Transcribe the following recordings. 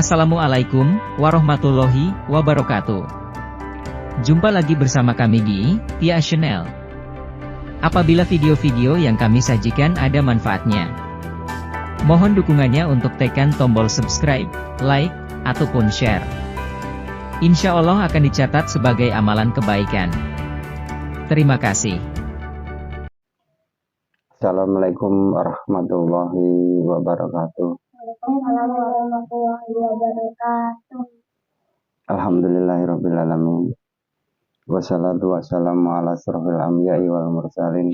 Assalamualaikum warahmatullahi wabarakatuh. Jumpa lagi bersama kami di Tia Channel. Apabila video-video yang kami sajikan ada manfaatnya, mohon dukungannya untuk tekan tombol subscribe, like, ataupun share. Insya Allah akan dicatat sebagai amalan kebaikan. Terima kasih. Assalamualaikum warahmatullahi wabarakatuh. Waalaikumsalam warahmatullahi wabarakatuh. Alhamdulillahirabbil alamin. Wassalatu wassalamu ala asrofil anbiya'i wal mursalin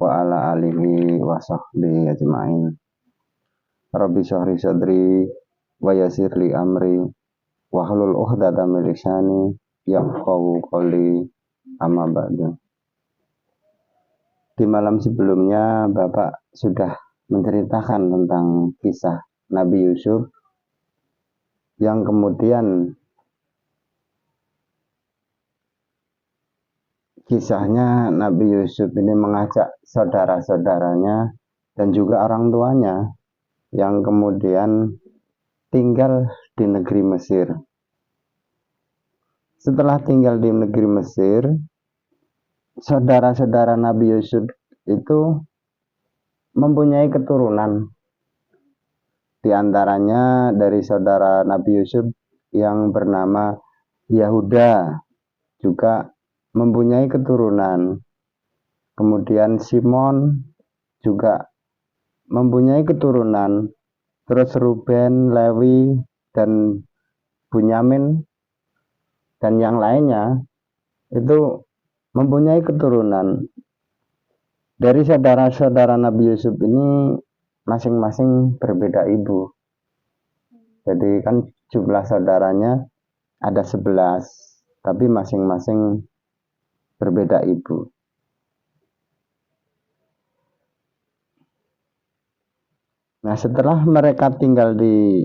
wa ala alihi wa sahbihi ajma'in. Rabbi shrah sadri wa yassir li amri wahlul 'uqdatam min lisani yafqahu qawli, amma ba'du. Di malam sebelumnya Bapak sudah menceritakan tentang kisah Nabi Yusuf yang kemudian kisahnya Nabi Yusuf ini mengajak saudara-saudaranya dan juga orang tuanya yang kemudian tinggal di negeri Mesir. Setelah tinggal di negeri Mesir, saudara-saudara Nabi Yusuf itu mempunyai keturunan. Di antaranya dari saudara Nabi Yusuf yang bernama Yahuda juga mempunyai keturunan. Kemudian Simon juga mempunyai keturunan. Terus Ruben, Lewi, dan Bunyamin dan yang lainnya itu mempunyai keturunan. Dari saudara-saudara Nabi Yusuf ini masing-masing berbeda ibu. Jadi kan jumlah saudaranya ada 11, tapi masing-masing berbeda ibu. Nah, setelah mereka tinggal di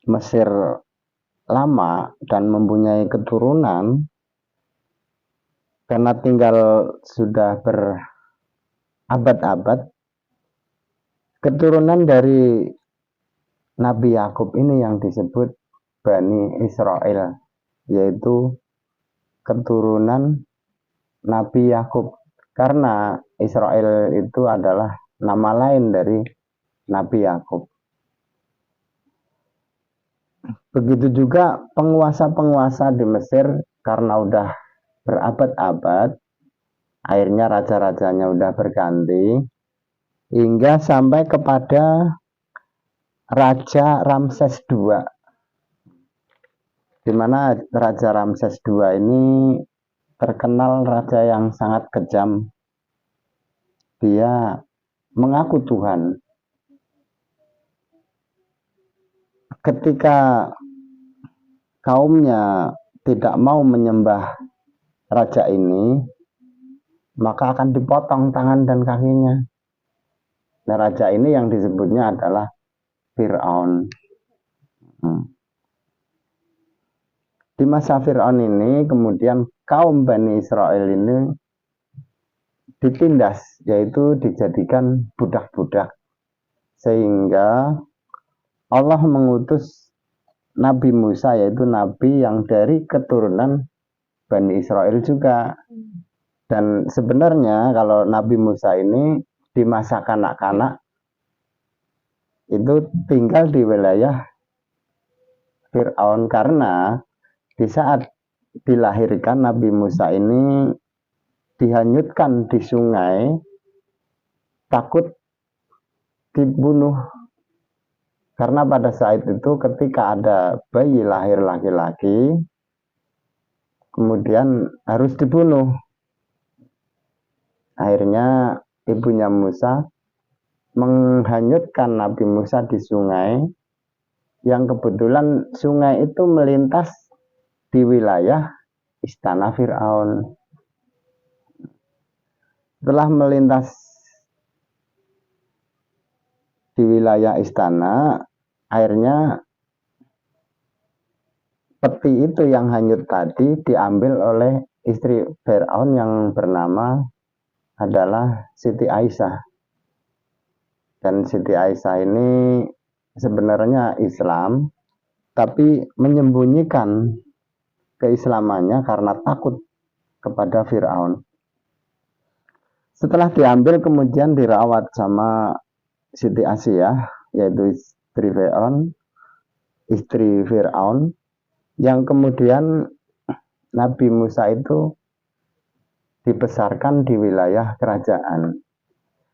Mesir lama dan mempunyai keturunan, karena tinggal sudah berabad-abad, keturunan dari Nabi Yakub ini yang disebut Bani Israel, yaitu keturunan Nabi Yakub, karena Israel itu adalah nama lain dari Nabi Yakub. Begitu juga penguasa-penguasa di Mesir, karena udah berabad-abad, akhirnya raja-rajanya udah berganti, hingga sampai kepada Raja Ramses II, di mana Raja Ramses II ini terkenal raja yang sangat kejam. Dia mengaku Tuhan. Ketika kaumnya tidak mau menyembah raja ini, maka akan dipotong tangan dan kakinya. Nah, raja ini yang disebutnya adalah Fir'aun. Di masa Fir'aun ini kemudian kaum Bani Israel ini ditindas, yaitu dijadikan budak-budak, sehingga Allah mengutus Nabi Musa, yaitu nabi yang dari keturunan Bani Israel juga. Dan sebenarnya kalau Nabi Musa ini di masa kanak-kanak itu tinggal di wilayah Fir'aun, karena di saat dilahirkan Nabi Musa ini dihanyutkan di sungai, takut dibunuh. Karena pada saat itu ketika ada bayi lahir laki-laki, kemudian harus dibunuh. Akhirnya ibunya Musa menghanyutkan Nabi Musa di sungai, yang kebetulan sungai itu melintas di wilayah istana Fir'aun. Setelah melintas di wilayah istana, akhirnya peti itu yang hanyut tadi diambil oleh istri Fir'aun yang bernama adalah Siti Aisyah. Dan Siti Aisyah ini sebenarnya Islam, tapi menyembunyikan keislamannya karena takut kepada Fir'aun. Setelah diambil kemudian dirawat sama Siti Asiyah, yaitu istri Fir'aun, yang kemudian Nabi Musa itu dibesarkan di wilayah kerajaan.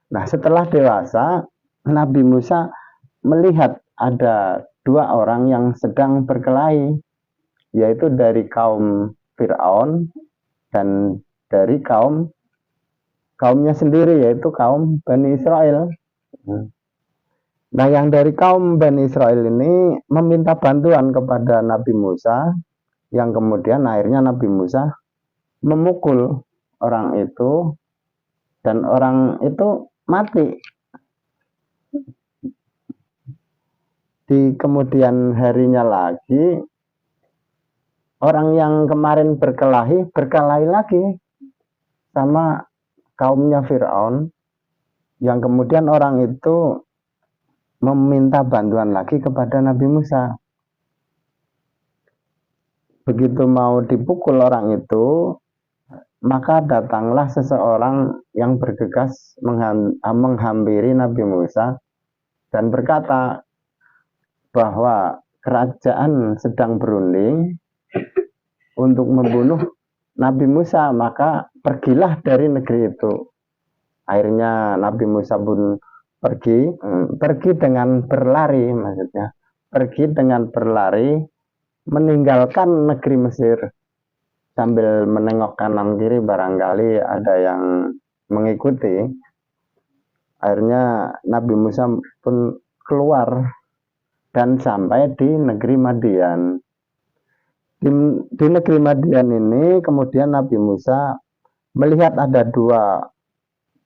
Nah, setelah dewasa, Nabi Musa melihat ada dua orang yang sedang berkelahi, yaitu dari kaum Fir'aun dan dari kaumnya sendiri, yaitu kaum Bani Israel. Nah, yang dari kaum Bani Israel ini meminta bantuan kepada Nabi Musa, yang kemudian akhirnya Nabi Musa memukul orang itu, dan orang itu mati. Di kemudian harinya lagi, orang yang kemarin berkelahi lagi sama kaumnya Fir'aun, yang kemudian orang itu meminta bantuan lagi kepada Nabi Musa. Begitu mau dipukul orang itu, maka datanglah seseorang yang bergegas menghampiri Nabi Musa dan berkata bahwa kerajaan sedang berunding untuk membunuh Nabi Musa, maka pergilah dari negeri itu. Akhirnya Nabi Musa pun pergi dengan berlari, maksudnya pergi dengan berlari meninggalkan negeri Mesir, sambil menengok kanan kiri barangkali ada yang mengikuti. Akhirnya Nabi Musa pun keluar dan sampai di negeri Madian. Di negeri Madian ini kemudian Nabi Musa melihat ada dua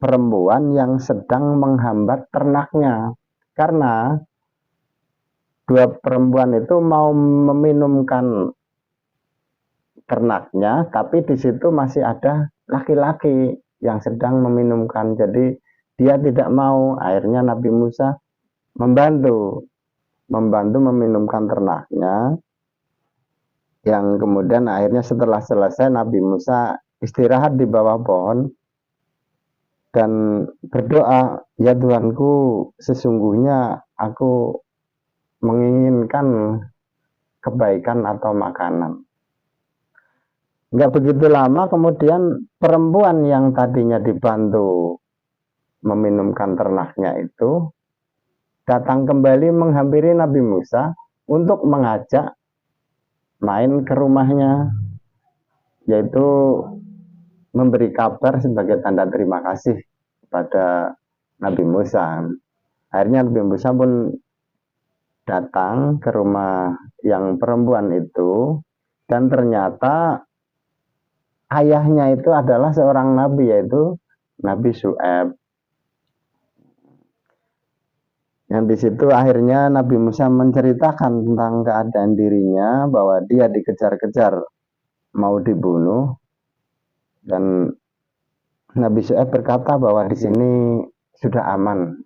perempuan yang sedang menghambat ternaknya, karena dua perempuan itu mau meminumkan ternaknya, tapi di situ masih ada laki-laki yang sedang meminumkan. Jadi dia tidak mau. Akhirnya Nabi Musa membantu meminumkan ternaknya, yang kemudian akhirnya setelah selesai Nabi Musa istirahat di bawah pohon dan berdoa, ya Tuhanku, sesungguhnya aku menginginkan kebaikan atau makanan. Enggak begitu lama kemudian perempuan yang tadinya dibantu meminumkan ternaknya itu datang kembali menghampiri Nabi Musa untuk mengajak main ke rumahnya, yaitu memberi kabar sebagai tanda terima kasih kepada Nabi Musa. Akhirnya Nabi Musa pun datang ke rumah yang perempuan itu, dan ternyata ayahnya itu adalah seorang nabi, yaitu Nabi Syuaib. Yang di situ akhirnya Nabi Musa menceritakan tentang keadaan dirinya, bahwa dia dikejar-kejar mau dibunuh, dan Nabi Syuaib berkata bahwa di sini sudah aman.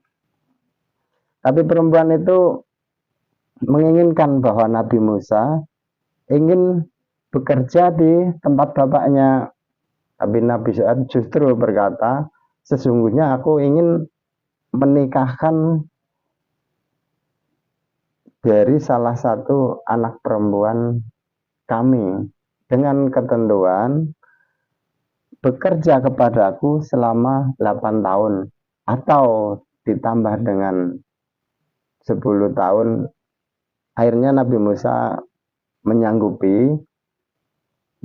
Tapi perempuan itu menginginkan bahwa Nabi Musa ingin bekerja di tempat bapaknya. Tapi Nabi Syuaib justru berkata, sesungguhnya aku ingin menikahkan dari salah satu anak perempuan kami dengan ketentuan bekerja kepadaku selama 8 tahun atau ditambah dengan 10 tahun. Akhirnya Nabi Musa menyanggupi,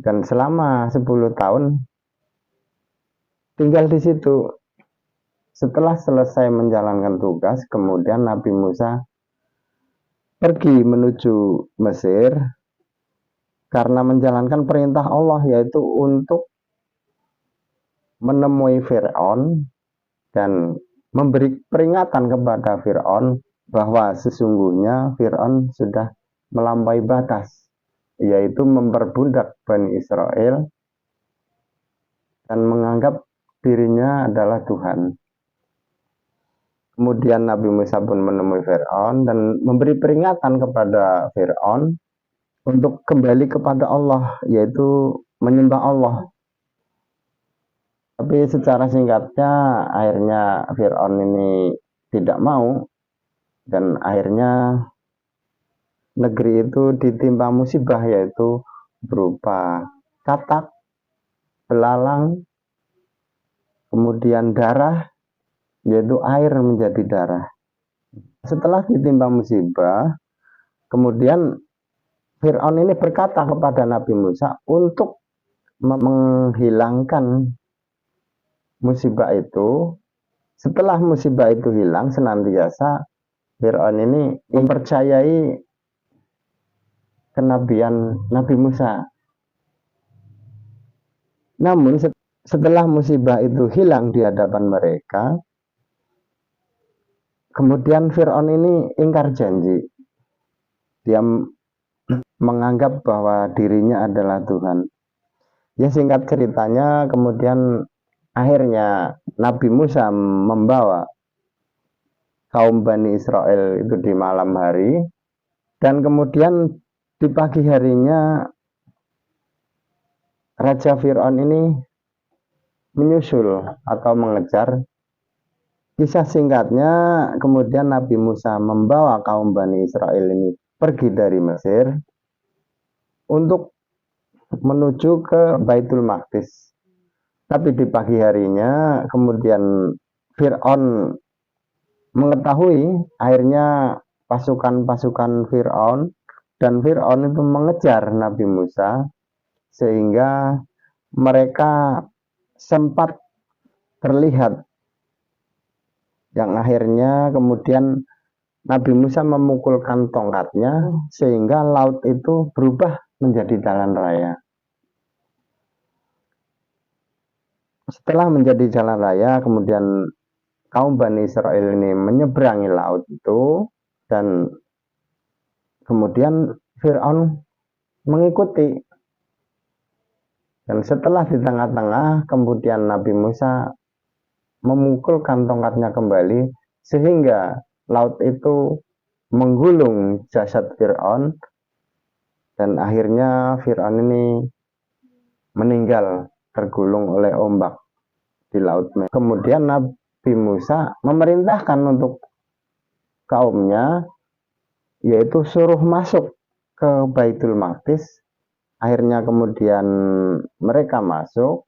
dan selama 10 tahun tinggal di situ. Setelah selesai menjalankan tugas, kemudian Nabi Musa pergi menuju Mesir karena menjalankan perintah Allah, yaitu untuk menemui Fir'aun dan memberi peringatan kepada Fir'aun bahwa sesungguhnya Fir'aun sudah melampaui batas, yaitu memperbudak Bani Israel dan menganggap dirinya adalah Tuhan. Kemudian Nabi Musa pun menemui Fir'aun dan memberi peringatan kepada Fir'aun untuk kembali kepada Allah, yaitu menyembah Allah. Tapi secara singkatnya akhirnya Fir'aun ini tidak mau, dan akhirnya negeri itu ditimpa musibah, yaitu berupa katak, belalang, kemudian darah, yaitu air menjadi darah. Setelah ditimpa musibah, kemudian Fir'aun ini berkata kepada Nabi Musa untuk menghilangkan musibah itu. Setelah musibah itu hilang, senantiasa Fir'aun ini mempercayai kenabian Nabi Musa. Namun setelah musibah itu hilang di hadapan mereka, kemudian Fir'aun ini ingkar janji. Dia menganggap bahwa dirinya adalah Tuhan. Ya, singkat ceritanya, kemudian akhirnya Nabi Musa membawa kaum Bani Israel itu di malam hari, dan kemudian di pagi harinya Raja Fir'aun ini menyusul atau mengejar. Kisah singkatnya, kemudian Nabi Musa membawa kaum Bani Israel ini pergi dari Mesir untuk menuju ke Baitul Maqdis. Tapi di pagi harinya kemudian Fir'aun mengetahui, akhirnya pasukan-pasukan Fir'aun dan Fir'aun itu mengejar Nabi Musa, sehingga mereka sempat terlihat, yang akhirnya kemudian Nabi Musa memukulkan tongkatnya sehingga laut itu berubah menjadi jalan raya. Setelah menjadi jalan raya, kemudian kaum Bani Israel ini menyeberangi laut itu, dan kemudian Fir'aun mengikuti. Dan setelah di tengah-tengah, kemudian Nabi Musa memukulkan tongkatnya kembali, sehingga laut itu menggulung jasad Fir'aun, dan akhirnya Fir'aun ini meninggal tergulung oleh ombak di laut. Kemudian Nabi Musa memerintahkan untuk kaumnya, yaitu suruh masuk ke Baitul Maqdis. Akhirnya kemudian mereka masuk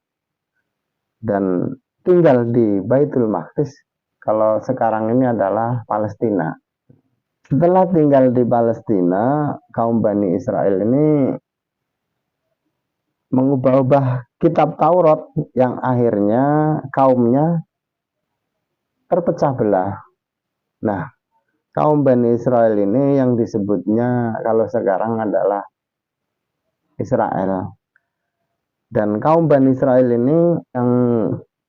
dan tinggal di Baitul Maqdis. Kalau sekarang ini adalah Palestina. Setelah tinggal di Palestina, kaum Bani Israel ini mengubah-ubah kitab Taurat, yang akhirnya kaumnya terpecah belah. Nah, kaum Bani Israel ini yang disebutnya kalau sekarang adalah Israel. Dan kaum Bani Israel ini yang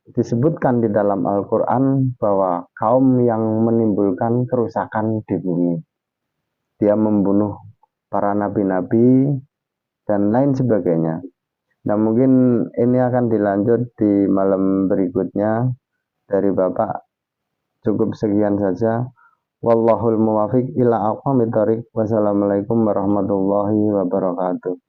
disebutkan di dalam Al-Quran bahwa kaum yang menimbulkan kerusakan di bumi. Dia membunuh para nabi-nabi dan lain sebagainya. Nah, mungkin ini akan dilanjut di malam berikutnya dari Bapak. Cukup sekian saja. Wallahul muwafiq ila aqwamit thoriq. Wassalamualaikum warahmatullahi wabarakatuh.